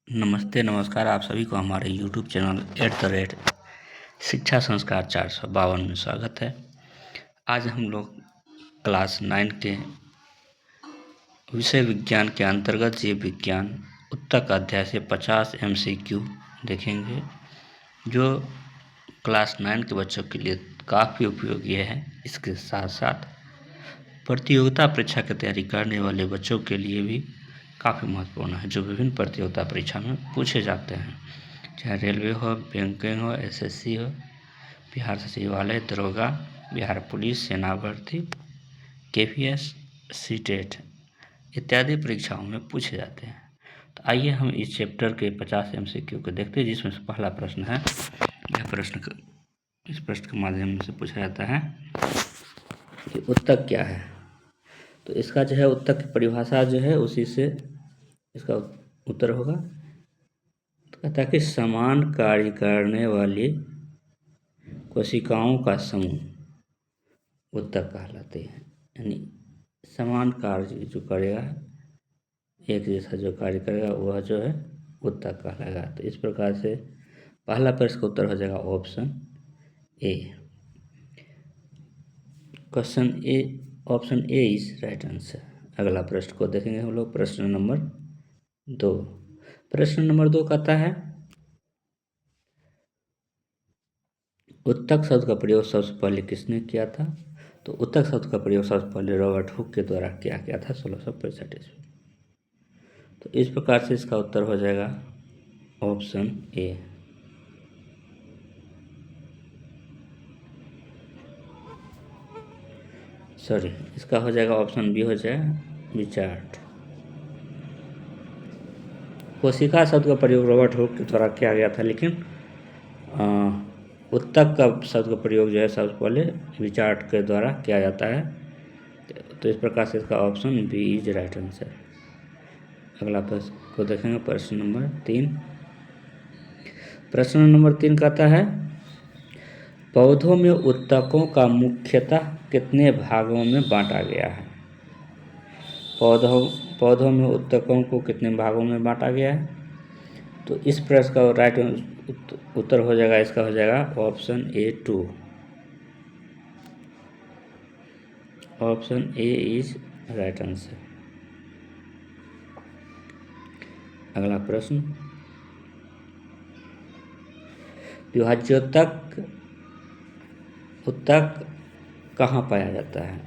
नमस्ते नमस्कार आप सभी को हमारे YouTube चैनल शिक्षा संस्कार 452 में स्वागत है। आज हम लोग क्लास 9 के विषय विज्ञान के अंतर्गत जीव विज्ञान उत्तक अध्याय से 50 MCQ देखेंगे, जो क्लास 9 के बच्चों के लिए काफ़ी उपयोगी है। इसके साथ साथ प्रतियोगिता परीक्षा की तैयारी करने वाले बच्चों के लिए भी काफ़ी महत्वपूर्ण है, जो विभिन्न प्रतियोगिता परीक्षा में पूछे जाते हैं, चाहे रेलवे हो, बैंकिंग हो, SSC हो, बिहार सचिवालय, दरोगा, बिहार पुलिस, सेना भर्ती, KPS, CTET इत्यादि परीक्षाओं में पूछे जाते हैं। तो आइए हम इस चैप्टर के 50 MCQ को देखते हैं, जिसमें से पहला प्रश्न है। इस प्रश्न के माध्यम से पूछा जाता है कि उत्तक क्या है। तो इसका जो है उत्तक की परिभाषा जो है उसी से इसका उत्तर होगा। तो कहता है कि समान कार्य करने वाली कोशिकाओं का समूह उत्तक कहलाते हैं। यानी समान कार्य जो करेगा, एक जैसा जो कार्य करेगा, वह जो है उत्तक कहलाएगा। तो इस प्रकार से पहला प्रश्न का उत्तर हो जाएगा option A. Option A is right answer. अगला प्रश्न को देखेंगे हम लोग, प्रश्न नंबर 2। प्रश्न नंबर 2 कहता है उत्तक शब्द का प्रयोग सबसे पहले किसने किया था। तो उत्तक शब्द का प्रयोग सबसे पहले रॉबर्ट हुक के द्वारा किया गया था 1665 ईस्वी। तो इस प्रकार से इसका उत्तर हो जाएगा ऑप्शन ए। सॉरी, इसका हो जाएगा ऑप्शन बी, हो जाएगा रिचर्ड। कोशिका शब्द का प्रयोग रॉबर्ट हुक के द्वारा किया गया था, लेकिन उत्तक का शब्द का प्रयोग जो है सबसे पहले रिचर्ड के द्वारा किया जाता है। तो इस प्रकार से इसका option B is right answer. अगला प्रश्न को देखेंगे, प्रश्न नंबर 3। प्रश्न नंबर 3 कहता है पौधों में उत्तकों का मुख्यतः कितने भागों में बांटा गया है। पौधों में उत्तकों को कितने भागों में बांटा गया है। तो इस प्रश्न का राइट उत्तर हो जाएगा, इसका हो जाएगा option A 2। Option A is right answer. अगला प्रश्न, विभाज्योत्तक उत्तक कहाँ पाया जाता है।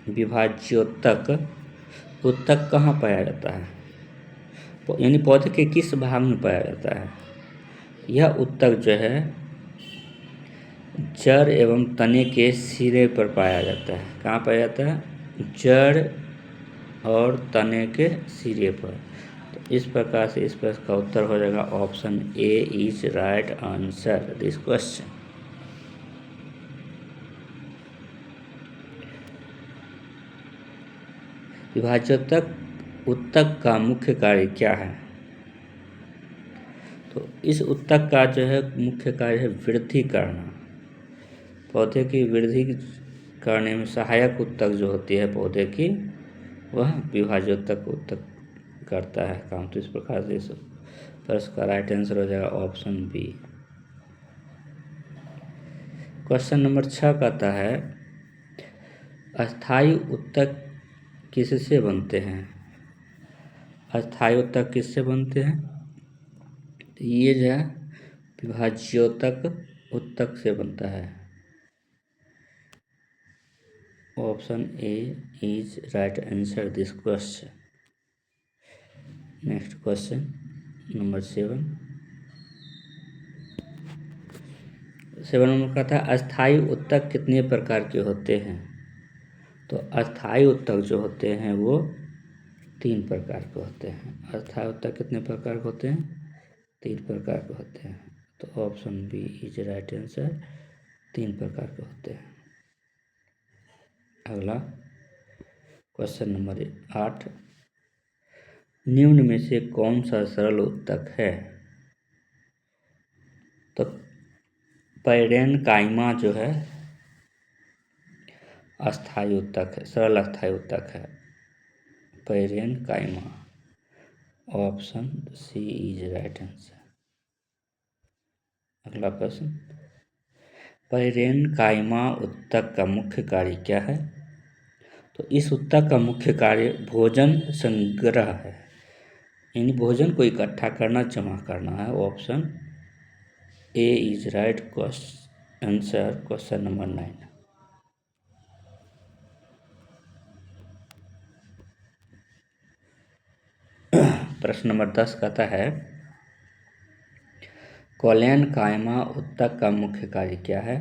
विभाज्योत्तक उत्तक कहाँ पाया जाता है, यानी पौधे के किस भाग में पाया जाता है। यह उत्तक जो है जड़ एवं तने के सिरे पर पाया जाता है। कहाँ पाया जाता है, जड़ और तने के सिरे पर। तो इस प्रकार से इस प्रश्न का उत्तर हो जाएगा option A is right answer this question. विभाज्योत्तक उत्तक का मुख्य कार्य क्या है। तो इस उत्तक का जो है मुख्य कार्य है वृद्धि करना। पौधे की वृद्धि करने में सहायक उत्तक जो होती है पौधे की, वह विभाज्योत्तक उत्तक करता है काम। तो इस प्रकार से इस प्रश्न का राइट आंसर हो जाएगा ऑप्शन बी। क्वेश्चन नंबर 6 कहता है अस्थायी उत्तक किससे बनते हैं। अस्थायी उत्तक किससे बनते हैं। तो ये जो है विभाज्योत्तक उत्तक से बनता है। Option A is right answer this question. Next question number 7 number का था अस्थायी उत्तक कितने प्रकार के होते हैं। तो अस्थायी उत्तक जो होते हैं वो 3 प्रकार के होते हैं। अस्थायी उत्तक कितने प्रकार के होते हैं, 3 प्रकार के होते हैं। तो option B is right answer, 3 प्रकार के होते हैं। अगला क्वेश्चन नंबर 8, निम्न में से कौन सा सरल उत्तक है। तो पैरेन्काइमा जो है अस्थायी उत्तक है, सरल अस्थायी उत्तक है parenchyma. Option C is right answer. अगला प्रश्न, पैरेनकाइमा उत्तक का मुख्य कार्य क्या है? तो इस उत्तक का मुख्य कार्य भोजन संग्रह है, यानी भोजन को इकट्ठा करना, जमा करना है। Option A is right answer question number 9। प्रश्न नंबर 10 कहता है, पैरेनकाइमा उत्तक का मुख्य कार्य क्या है?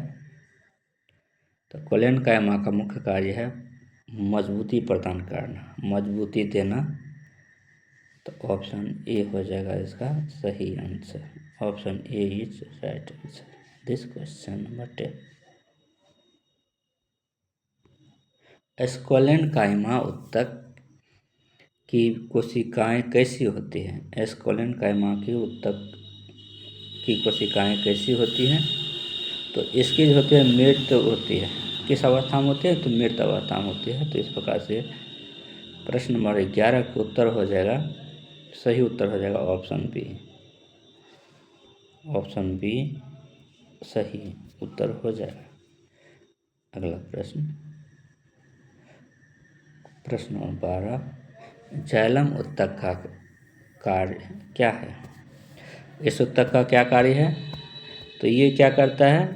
तो पैरेनकाइमा का मुख्य कार्य है मजबूती प्रदान करना, मजबूती देना। तो ऑप्शन ए हो जाएगा इसका सही answer. Option A is right answer this question number 10। Parenchyma उत्तक की कोशिकाएं कैसी होती हैं? पैरेनकाइमा की उत्तक की कोशिकाएं कैसी होती हैं? तो इसकी जो होती है मृत होती है। किस अवस्था में होती है? तो मृत अवस्था में होती है। तो इस प्रकार से प्रश्न नंबर 11 का उत्तर हो जाएगा, सही उत्तर हो जाएगा ऑप्शन बी। ऑप्शन बी सही उत्तर हो जाएगा। अगला प्रश्न, प्रश्न नंबर 12, जाइलम उत्तक का कार्य क्या है? इस उत्तक का क्या कार्य है? तो ये क्या करता है?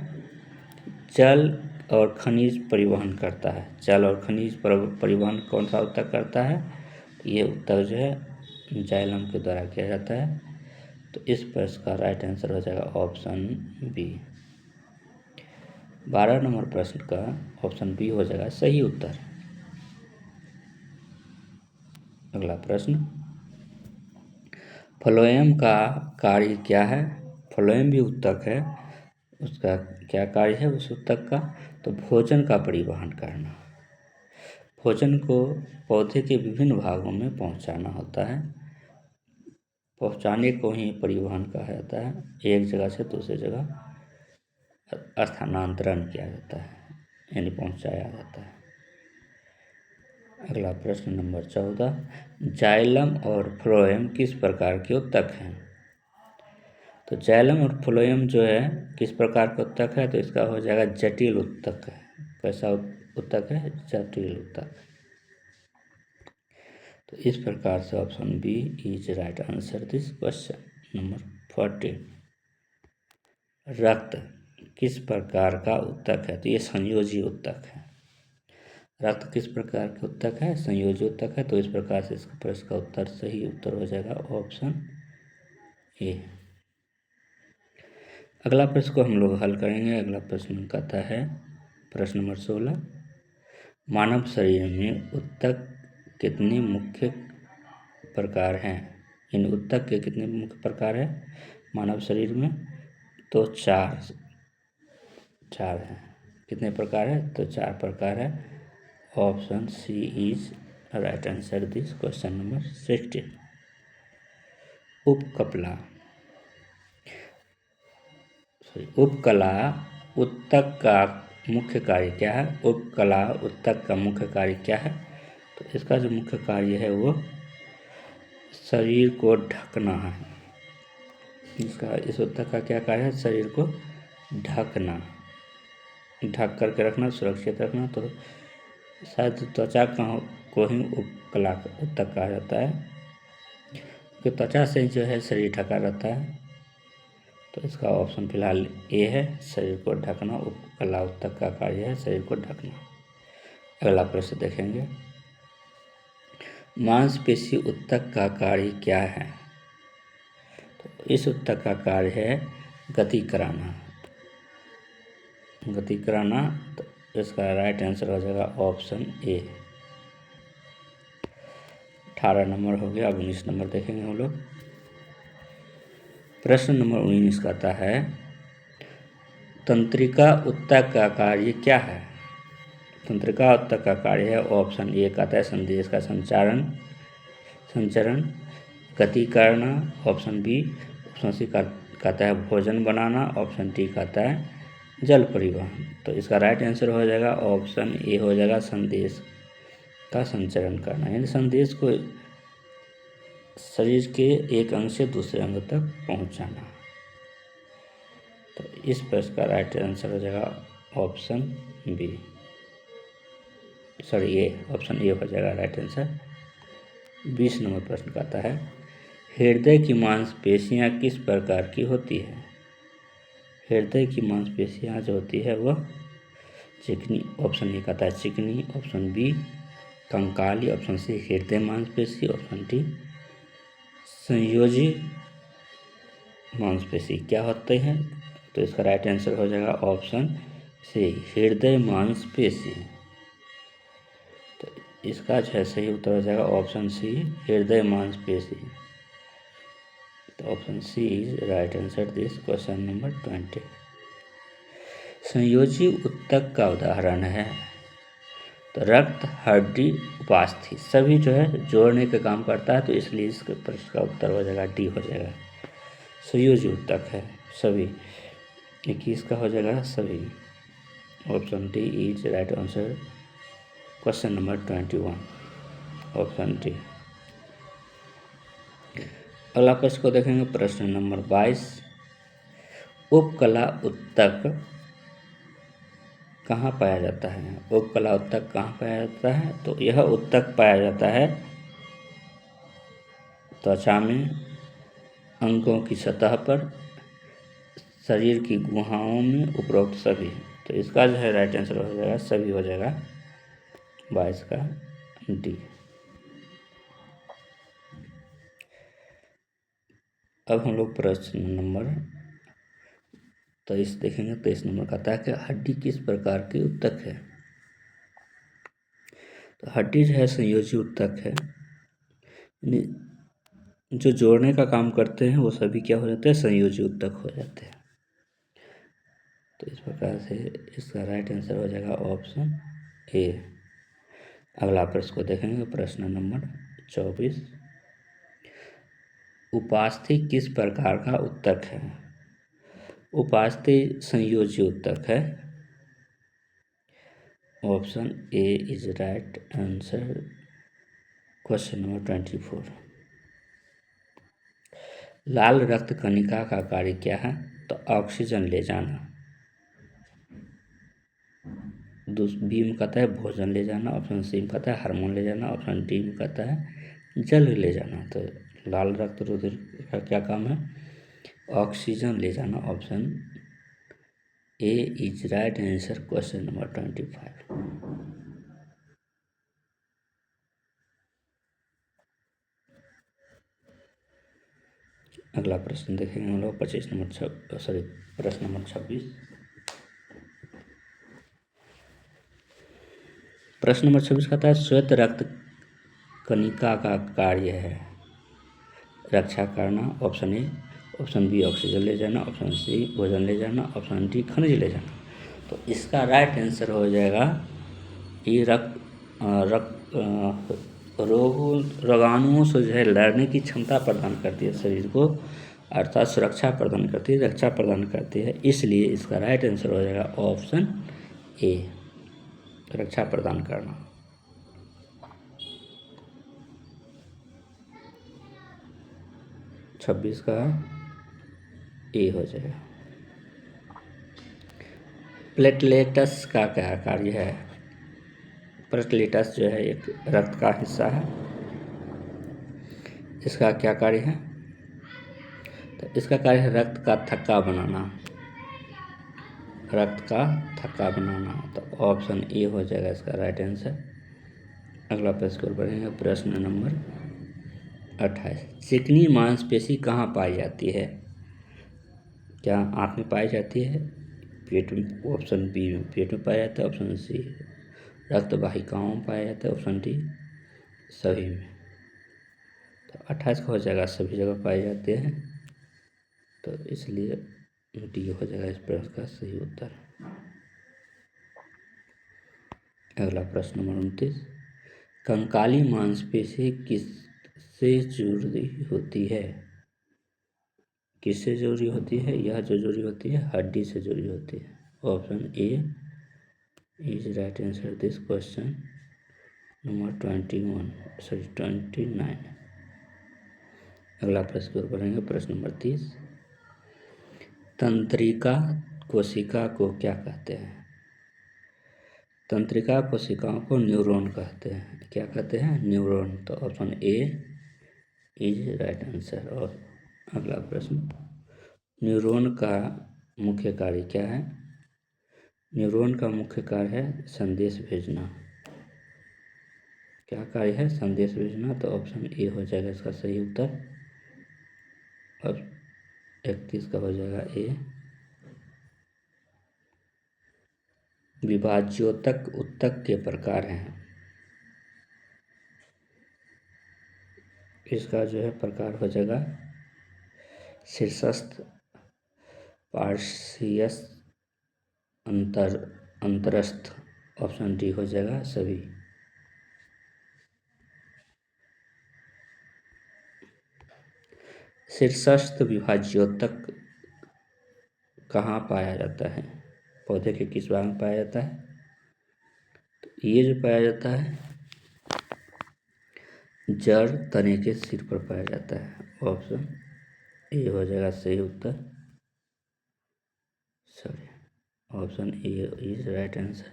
जल और खनिज परिवहन करता है। जल और खनिज परिवहन कौन सा उत्तक करता है? ये उत्तक जो है जाइलम के द्वारा किया जाता है। तो इस प्रश्न का राइट आंसर हो जाएगा ऑप्शन बी। 12 नंबर प्रश्न का ऑप्शन बी हो जाएगा सही उत्तर। अगला प्रश्न, फ्लोएम का कार्य क्या है? फ्लोएम भी उत्तक है, उसका क्या कार्य है उस उत्तक का? तो भोजन का परिवहन करना, भोजन को पौधे के विभिन्न भागों में पहुंचाना होता है। पहुंचाने को ही परिवहन कहा जाता है। एक जगह से दूसरी जगह स्थानांतरण किया जाता है, यानी पहुंचाया जाता है। अगला प्रश्न नंबर 14, जाइलम और फ्लोएम किस प्रकार के उत्तक हैं? तो जाइलम और फ्लोएम जो है किस प्रकार का उत्तक है? तो इसका हो जाएगा जटिल उत्तक है। कैसा उत्तक है? जटिल उत्तक। तो इस प्रकार से option B is right answer this question number 14। रक्त किस प्रकार का उत्तक है? तो ये संयोजी उत्तक है। रक्त किस प्रकार के उत्तक है? संयोजी उत्तक है। तो इस प्रकार से इसका प्रश्न का उत्तर सही उत्तर हो जाएगा ऑप्शन ए। अगला प्रश्न को हम लोग हल करेंगे। अगला प्रश्न कहता है, प्रश्न नंबर 16, मानव शरीर में उत्तक कितने मुख्य प्रकार हैं? इन उत्तक के कितने मुख्य प्रकार हैं मानव शरीर में? तो चार हैं। कितने प्रकार है? तो 4 प्रकार है। Option C is right answer this question number 16। उपकला उत्तक का मुख्य कार्य क्या है? उपकला उत्तक का मुख्य कार्य क्या है? तो इसका जो मुख्य कार्य है वो शरीर को ढकना है। इसका इस उत्तक का क्या कार्य है? शरीर को ढकना, ढक करके रखना, सुरक्षित रखना। तो शायद त्वचा को ही उपकला उत्तक कहा जाता है, क्योंकि त्वचा से जो है शरीर ढका रहता है। तो इसका ऑप्शन फिलहाल ए है, शरीर को ढकना। उपकला उत्तक का कार्य है शरीर को ढकना। अगला प्रश्न देखेंगे, मांसपेशी उत्तक का कार्य क्या है? तो इस उत्तक का कार्य है गति कराना, गति कराना। तो इसका राइट आंसर हो जाएगा ऑप्शन ए। 18 नंबर हो गया। अब 19 नंबर देखेंगे हम लोग। प्रश्न नंबर 19 कहता है, तंत्रिका उत्तक का कार्य क्या है? तंत्रिका उत्तक का कार्य है, ऑप्शन ए कहता है संदेश का संचरण, गति करना। ऑप्शन बी, ऑप्शन सी कहता है भोजन बनाना। ऑप्शन डी कहता है जल परिवहन। तो इसका राइट आंसर हो जाएगा ऑप्शन ए हो जाएगा संदेश का संचरण करना, यानी संदेश को शरीर के एक अंग से दूसरे अंग तक पहुंचाना। तो इस प्रश्न का राइट आंसर हो जाएगा option B, sorry A, option A हो जाएगा राइट आंसर। 20 नंबर प्रश्न का आता है, हृदय की मांसपेशियां किस प्रकार की होती है? हृदय की मांसपेशियां जो होती है वह चिकनी, ऑप्शन ए कहता है चिकनी, ऑप्शन बी कंकाली, ऑप्शन सी हृदय मांसपेशी, ऑप्शन डी संयोजी मांसपेशी। क्या होते हैं? तो इसका राइट आंसर हो जाएगा ऑप्शन सी हृदय मांसपेशी। तो इसका जो है सही उत्तर हो जाएगा ऑप्शन सी हृदय मांसपेशी। तो option C is right answer this question number 20। संयोजी उत्तक का उदाहरण है? तो रक्त, हड्डी, उपास्थि सभी जो है जोड़ने का काम करता है, तो इसलिए इसके प्रश्न का उत्तर हो जाएगा डी हो जाएगा। संयोजी उत्तक है सभी, 21 का हो जाएगा सभी। Option D is right answer question number 21, option D. अगला प्रश्न को देखेंगे, प्रश्न नंबर 22, उपकला उत्तक कहाँ पाया जाता है? उपकला उत्तक कहाँ पाया जाता है? तो यह उत्तक पाया जाता है त्वचा में, अंगों की सतह पर, शरीर की गुहाओं में, उपरोक्त सभी। तो इसका जो है राइट आंसर हो जाएगा सभी हो जाएगा 22 का डी। अब हम लोग प्रश्न नंबर 23 देखेंगे। 23 नंबर कहता है कि हड्डी किस प्रकार की उत्तक है? तो हड्डी जो है संयोजी उत्तक है, जो जोड़ने का काम करते हैं वो सभी क्या हो जाते हैं? संयोजी उत्तक हो जाते हैं। तो इस प्रकार से इसका राइट आंसर हो जाएगा ऑप्शन ए। अगला प्रश्न को देखेंगे, प्रश्न नंबर 24, उपास्थि किस प्रकार का उत्तक है? उपास्थि संयोजी उत्तक है। Option A is right answer question number 24। लाल रक्त कणिका का कार्य क्या है? तो ऑक्सीजन ले जाना। बी में कहता है भोजन ले जाना, ऑप्शन सी में कहता है हार्मोन ले जाना, ऑप्शन डी में कहता है जल ले जाना। तो लाल रक्त रुधिर का क्या काम है? ऑक्सीजन ले जाना। Option A is right answer question number 25। अगला प्रश्न देखेंगे हम लोग 25 नंबर सॉरी प्रश्न नंबर 26। प्रश्न नंबर 26 कहता है श्वेत रक्त कणिका का कार्य है रक्षा करना। Option A, option B oxygen ले जाना, ऑप्शन सी भोजन ले जाना, ऑप्शन डी खनिज ले जाना। तो इसका राइट आंसर हो जाएगा ये रोगाणुओं से जो है लड़ने की क्षमता प्रदान करती है शरीर को, अर्थात सुरक्षा प्रदान करती है, रक्षा प्रदान करती है। इसलिए इसका राइट आंसर हो जाएगा ऑप्शन ए, रक्षा प्रदान करना। छब्बीस का ए हो जाएगा। प्लेटलेटस का क्या कार्य है? प्लेटलेटस जो है एक रक्त का हिस्सा है, इसका क्या कार्य है? तो इसका कार्य है रक्त का थक्का बनाना, रक्त का थक्का बनाना। तो ऑप्शन ए हो जाएगा इसका राइट आंसर। अगला प्रश्न पढ़ेंगे, प्रश्न नंबर 28, चिकनी मांसपेशी कहाँ पाई जाती है? क्या आँख में पाई जाती है, पेट में, ऑप्शन बी में पेट में पाया जाता है, ऑप्शन सी रक्त वाहिकाओं में पाया जाता है, ऑप्शन डी सभी में। तो 28 का हो जाएगा सभी जगह पाए जाते हैं, तो इसलिए डी हो जाएगा इस प्रश्न का सही उत्तर। अगला प्रश्न नंबर 29, कंकाली मांसपेशी किससे जुड़ी होती है? किससे जुड़ी होती है? यह जो जुड़ी होती है हड्डी से जुड़ी होती है। Option A is right answer this question number 29। अगला प्रश्न को पढ़ेंगे, प्रश्न नंबर 30। तंत्रिका कोशिका को क्या कहते हैं? तंत्रिका कोशिकाओं को न्यूरॉन कहते हैं। क्या कहते हैं? न्यूरॉन। तो option A is right answer. और अगला प्रश्न, न्यूरॉन का मुख्य कार्य क्या है? न्यूरॉन का मुख्य कार्य है संदेश भेजना। क्या कार्य है? संदेश भेजना। तो ऑप्शन ए हो जाएगा इसका सही उत्तर। अब 31 का हो जाएगा ए। विभाज्योतक उत्तक के प्रकार हैं। इसका जो है प्रकार हो जाएगा शीर्षस्थ, पार्श्वस्थ, अंतरस्थ। ऑप्शन डी हो जाएगा सभी। शीर्षस्थ विभाज्योतक कहाँ पाया जाता है? पौधे के किस भाग में पाया जाता है? तो ये जो पाया जाता है जड़ तने के सिर पर पाया जाता है। ऑप्शन ए हो जाएगा सही उत्तर। Sorry, option A is right answer.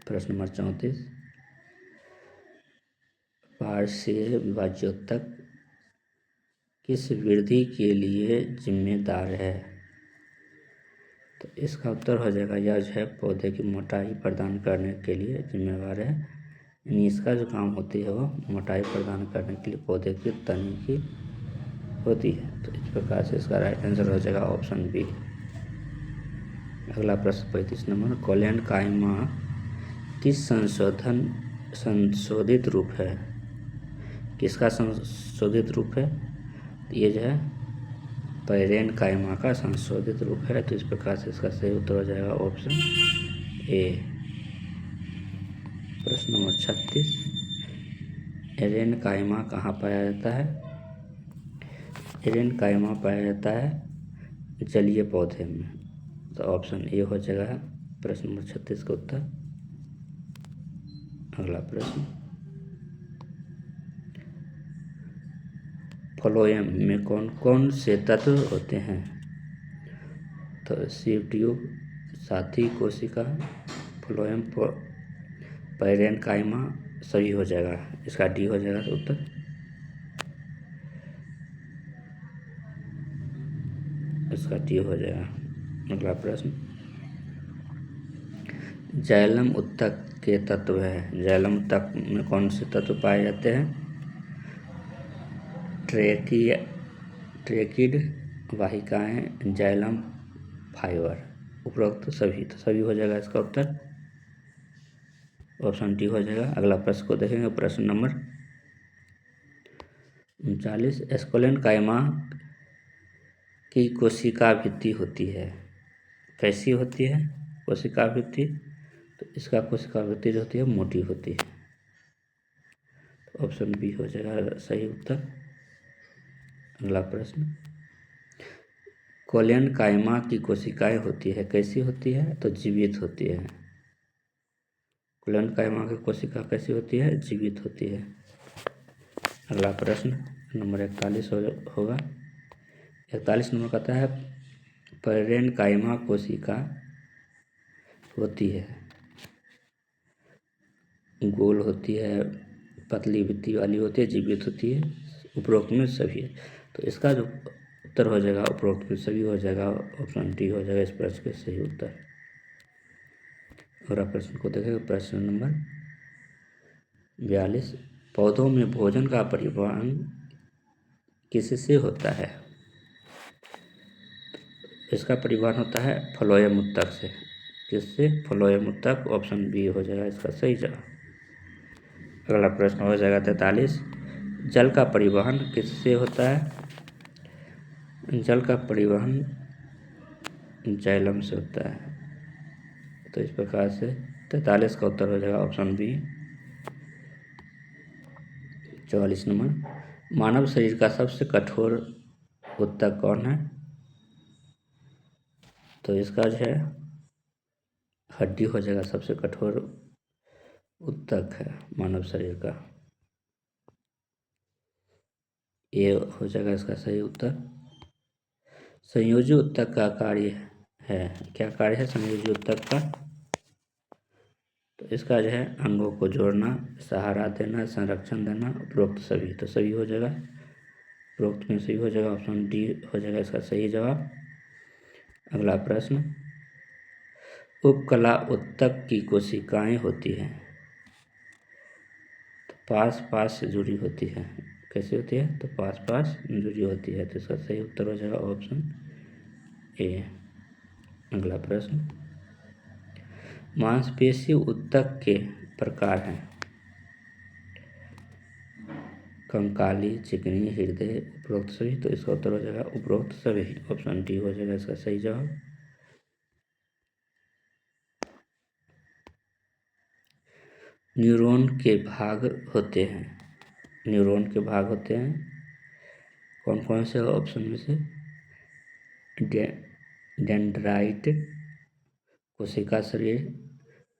प्रश्न नंबर 34। पार्श्वीय विभाज्योतक किस वृद्धि के लिए जिम्मेदार है? तो इसका उत्तर हो जाएगा यह जो है पौधे की मोटाई प्रदान करने के लिए जिम्मेवार है। यानी इसका जो काम होती है वो मोटाई प्रदान करने के लिए पौधे की तने की होती है। तो इस प्रकार से इसका राइट आंसर हो जाएगा ऑप्शन बी। अगला प्रश्न 35 नंबर, कोलेन काइमा किस संशोधित रूप है? किसका संशोधित रूप है? ये जो है पैरेन काइमा का संशोधित रूप है। तो इस प्रकार से इसका सही उत्तर हो जाएगा ऑप्शन ए। प्रश्न नंबर 36, एरेन काइमा कहाँ पाया जाता है? एरेन काइमा पाया जाता है जलीय पौधे में। तो ऑप्शन ए हो जाएगा प्रश्न नंबर 36 का उत्तर। अगला प्रश्न, फ्लोएम में कौन कौन से तत्व होते हैं? तो सीव ट्यूब, साथी कोशिका, फ्लोएम, पैरेन काइमा सही हो जाएगा। इसका डी हो जाएगा उत्तर। इसका डी हो जाएगा। अगला प्रश्न, जाइलम उत्तक के तत्व है। जाइलम उत्तक में कौन से तत्व पाए जाते हैं? ट्रेकिड वाहिकाएं, जाइलम फाइबर, उपरोक्त सभी। तो सभी हो जाएगा इसका उत्तर। ऑप्शन डी हो जाएगा। अगला प्रश्न को देखेंगे, प्रश्न नंबर 39, एस्कोलेन काइमा की कोशिका भित्ति होती है। कैसी होती है कोशिका भित्ति? तो इसका कोशिका भित्ति जो होती है मोटी होती है। ऑप्शन बी हो जाएगा सही उत्तर। अगला प्रश्न, कोलेन काइमा की कोशिकाएं होती है कैसी होती है? तो जीवित होती है। कोलेन काइमा की कोशिका कैसी होती है? जीवित होती है। अगला प्रश्न नंबर 41 होगा। 41 नंबर कहता है पैरेन काइमा कोशिका होती है गोल होती है, पतली भित्ति वाली होती है, जीवित होती है, उपरोक्त में सभी है। तो इसका जो उत्तर हो जाएगा उपरोक्त में सभी हो जाएगा। ऑप्शन डी हो जाएगा इस प्रश्न का सही उत्तर। अगला प्रश्न को देखेंगे, प्रश्न नंबर 42, पौधों में भोजन का परिवहन किससे होता है? इसका परिवहन होता है फ्लोएम उत्तक से। किससे? फ्लोएम उत्तक। ऑप्शन बी हो जाएगा इसका सही जवाब। अगला प्रश्न हो जाएगा 43, जल का परिवहन किससे होता है? जल का परिवहन जाइलम से होता है। तो इस प्रकार से 43 का उत्तर हो जाएगा ऑप्शन बी। 44 नंबर, मानव शरीर का सबसे कठोर उत्तक कौन है? तो इसका जो है हड्डी हो जाएगा सबसे कठोर उत्तक है मानव शरीर का। ये हो जाएगा इसका सही उत्तर। संयोजी उत्तक का कार्य है, क्या कार्य है संयोजी उत्तक का? तो इसका जो है अंगों को जोड़ना, सहारा देना, संरक्षण देना, उपरोक्त सभी। तो सही हो जाएगा, उपरोक्त में सही हो जाएगा, ऑप्शन डी हो जाएगा इसका सही जवाब। अगला प्रश्न, उपकला उत्तक की कोशिकाएं होती हैं। तो पास पास से जुड़ी होती है। कैसे होती है? तो पास पास जुड़ी होती है। तो इसका सही उत्तर हो जाएगा ऑप्शन ए। अगला प्रश्न, मांसपेशी उत्तक के प्रकार हैं। कंकाली, चिकनी, हृदय, उपरोक्त सभी। तो इसका उत्तर हो जाएगा उपरोक्त सभी, ऑप्शन डी हो जाएगा इसका सही जवाब। न्यूरॉन के भाग होते हैं। न्यूरॉन के भाग होते हैं कौन कौन से? ऑप्शन में से डेंड्राइट, कोशिका शरीर,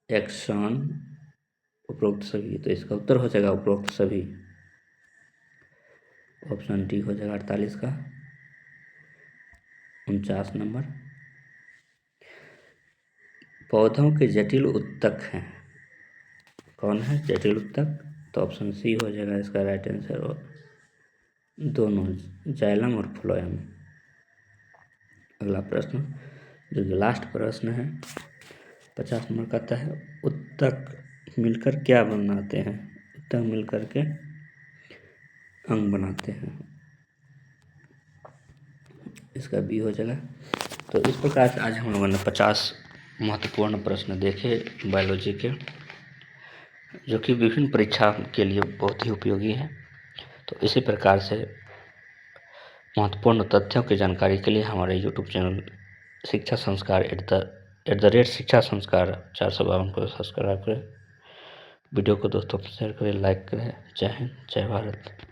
एक्सॉन, उपरोक्त सभी। तो इसका उत्तर हो जाएगा उपरोक्त सभी, ऑप्शन डी हो जाएगा 48 का 49 नंबर। पौधों के जटिल उत्तक हैं, कौन है जटिल उत्तक? तो ऑप्शन सी हो जाएगा इसका राइट आंसर, और दोनों जाइलम और फ्लोएम। अगला प्रश्न जो लास्ट प्रश्न है 50 नंबर का आता है, उत्तक मिलकर क्या बनाते हैं? उत्तक मिलकर के अंग बनाते हैं। इसका बी हो जाएगा। तो इस प्रकार से आज हम लोगों ने 50 महत्वपूर्ण प्रश्न देखे बायोलॉजी के, जो कि विभिन्न परीक्षा के लिए बहुत ही उपयोगी है। तो इसी प्रकार से महत्वपूर्ण तथ्यों की जानकारी के लिए हमारे यूट्यूब चैनल शिक्षा संस्कार @ शिक्षा संस्कार 452 को सब्सक्राइब करें। वीडियो को दोस्तों को शेयर करें, लाइक करें। जय हिंद, जय भारत।